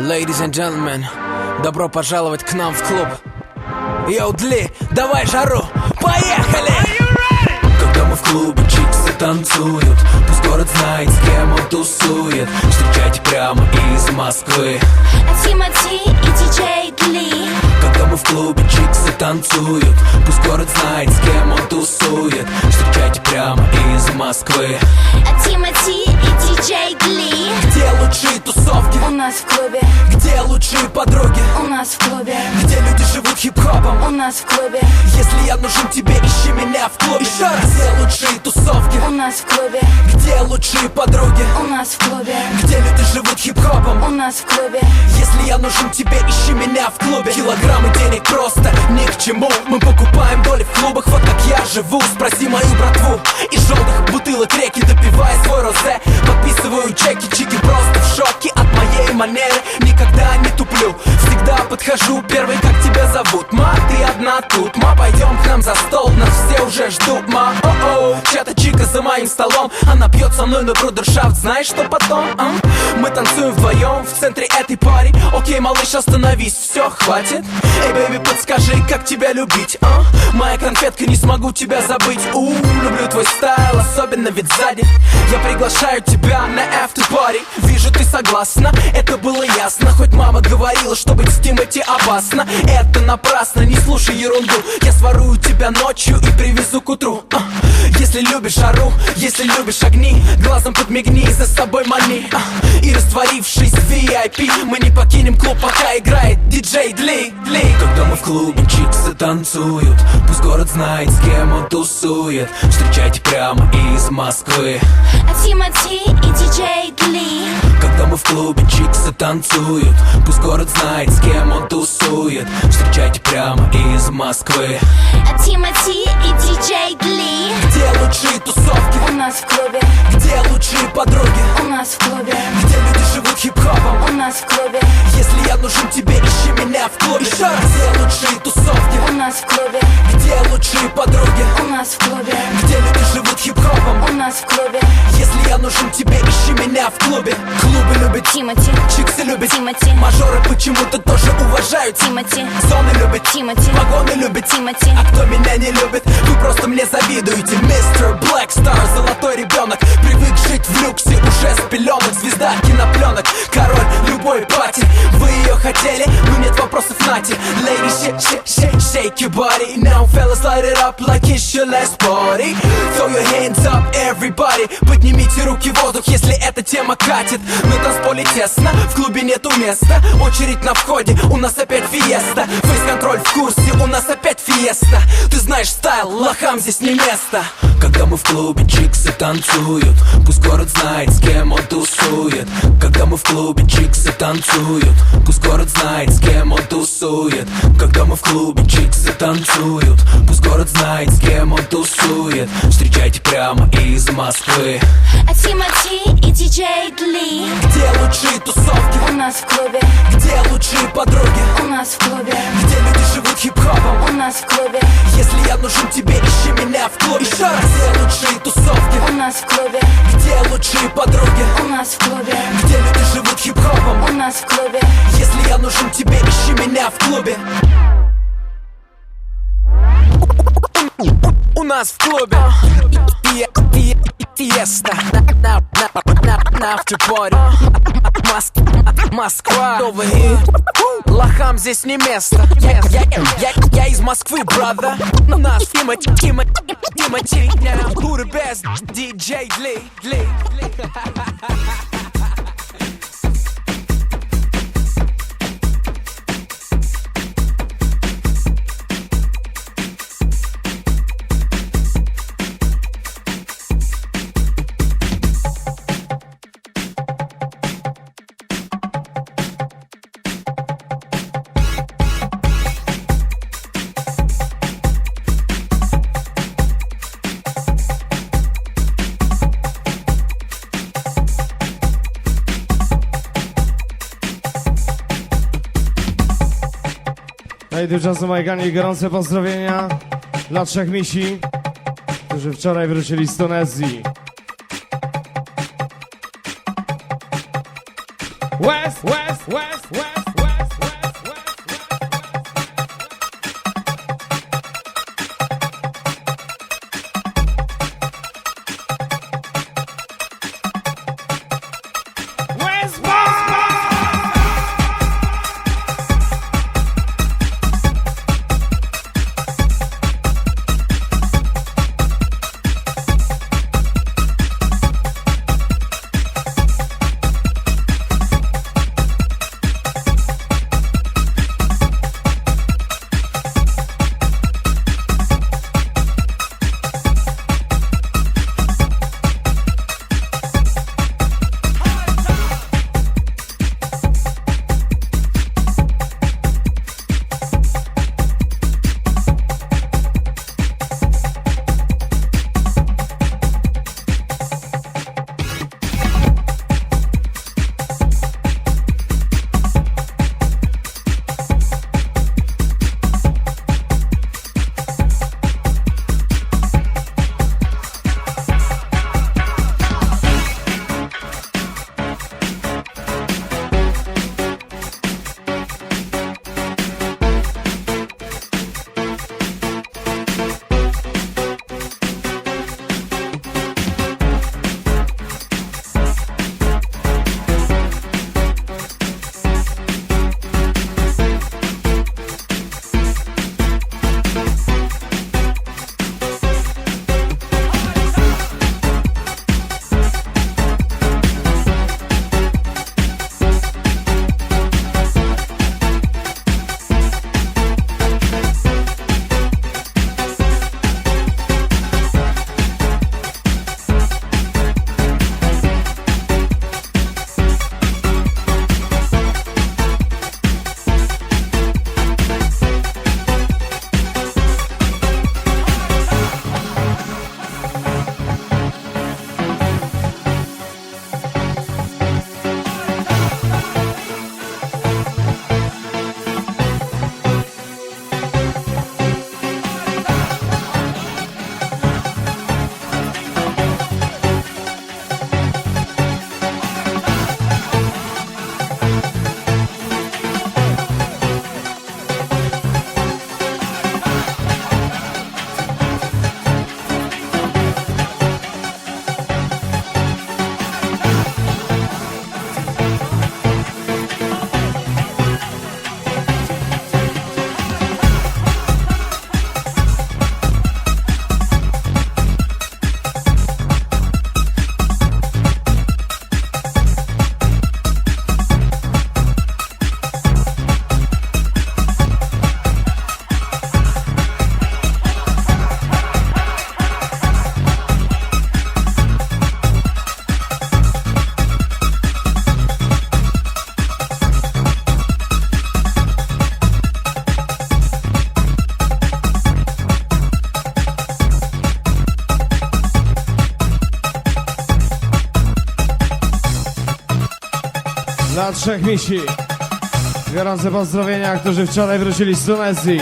Ladies and gentlemen, добро пожаловать к нам в клуб. Йоу, Дли, давай жару, поехали! Когда мы в клубе, чиксы танцуют, пусть город знает, с кем он тусует. Встречайте прямо из Москвы Тимати и диджей Дли. Когда мы в клубе, чиксы танцуют, пусть город знает, с кем он тусует. Встречайте прямо из Москвы Тимати и диджей Дли. Где лучшие тусовки? У нас в клубе. Где лучшие подруги? У нас в клубе. Где люди живут хип-хопом? У нас в клубе. Если я нужен тебе, ищи меня в клубе. Еще раз. Где лучшие тусовки? У нас в клубе. Где лучшие подруги? У нас в клубе. Где люди живут хип-хопом? У нас в клубе. Если я нужен тебе, ищи меня в клубе. Килограммы денег просто ни к чему. Мы покупаем доли в клубах, вот как я живу. Спроси мою братву. Из желтых бутылок реки, допивая свой розе, подписываю чеки, чики просто в шоке от моей манеры. Никогда не туплю, всегда подхожу первый. Как тебя зовут? Ма, ты одна тут. Ма, пойдем к нам за стол, нас все уже ждут. Ма, о-о, чья-то чика за моим столом. Она пьет со мной на брудершафт, знаешь, что потом? Мы танцуем вдвоем в центре этой пари. Окей, малыш, остановись, все, хватит. Эй, бэйби, подскажи, как тебя любить, Моя конфетка, не смогу тебя забыть. Люблю твой стайл, особенно ведь сзади. Я приглашаю тебя на after party. Вижу, ты согласна, это было ясно. Хоть мама говорила, что быть с Тимати опасно. Это напрасно, не слушай ерунду. Я сворую тебя ночью и привезу к утру. Если любишь жару, если любишь огни, глазом подмигни, за собой мани. И растворившись в VIP, мы не покинем клуб, пока играет диджей Дли. Когда мы в клубе, чиксы танцуют, пусть город знает, с кем он тусует. Встречайте прямо из Москвы Тимати и диджей Дли. Когда мы в клубе, чиксы танцуют, пусть город знает, с кем он тусует. Встречайте прямо из Москвы Тимати и диджей Дли. Где лучшие тусовки? У нас в клубе. Где лучшие подруги? У нас в клубе. Где люди живут хип-хопом? У нас в клубе. Если я нужен тебе, ищи меня в клубе. Еще раз. Где лучшие тусовки? У нас в клубе. Где лучшие подруги? У нас в клубе. Где люди живут хип-хопом? У нас в клубе. Если я нужен тебе, ищи меня в клубе. Клубы любят Тимати. чиксы любят Тимати. мажоры почему-то тоже уважают Тимати. Зоны любят Тимати. погоны любят Тимати. А кто меня не любит, вы просто мне завидуете. Мистер Блэк Стар, золотой ребенок, привык жить в люксе уже с пеленок. Звезда кинопленок, король любой пати. Вы ее хотели, но нет вопросов, нате. Lady, shake your body. Now fellas, light it up like it's your last party. Throw your hands up, everybody. Поднимите руки в воздух, если эта тема катит. На танцполе тесно, в клубе нету места. Очередь на входе, у нас опять фиеста. Фейс-контроль в курсе, у нас опять фиеста. Ты знаешь стайл, лохам здесь не место. Когда мы в клубе, чиксы танцуют, пусть город знает, с кем он тусует. Когда мы в клубе, чиксы танцуют, пусть город знает, с кем он тусует. Когда мы в клубе, чиксы танцуют, пусть город знает, с кем он тусует. Встречайте прямо из Москвы Тимати и диджей Дли. Где лучшие тусовки? У нас в клубе. Где лучшие подруги? У нас в клубе. Где люди живут хип-хопом? У нас в клубе. Если я нужен тебе, ищи меня в клубе. Еще раз. Где лучшие тусовки? У нас в клубе. Где лучшие подруги? У нас в клубе. Где люди живут хип-хопом? У нас в клубе. Если я нужен тебе, ищи меня в клубе. У нас в клубе фиеста на автопоре. Москва over here. Лохам здесь не место. Я из Москвы, brother. У нас Тимати. Who the best? DJ Dli. No i tymczasem Majkani, gorące pozdrowienia dla trzech misi, którzy wczoraj wrócili z Tunezji. West, West, West, West, West, West, West. West, Dla trzech misi. Gorące pozdrowienia, którzy wczoraj wrócili z Tunezji.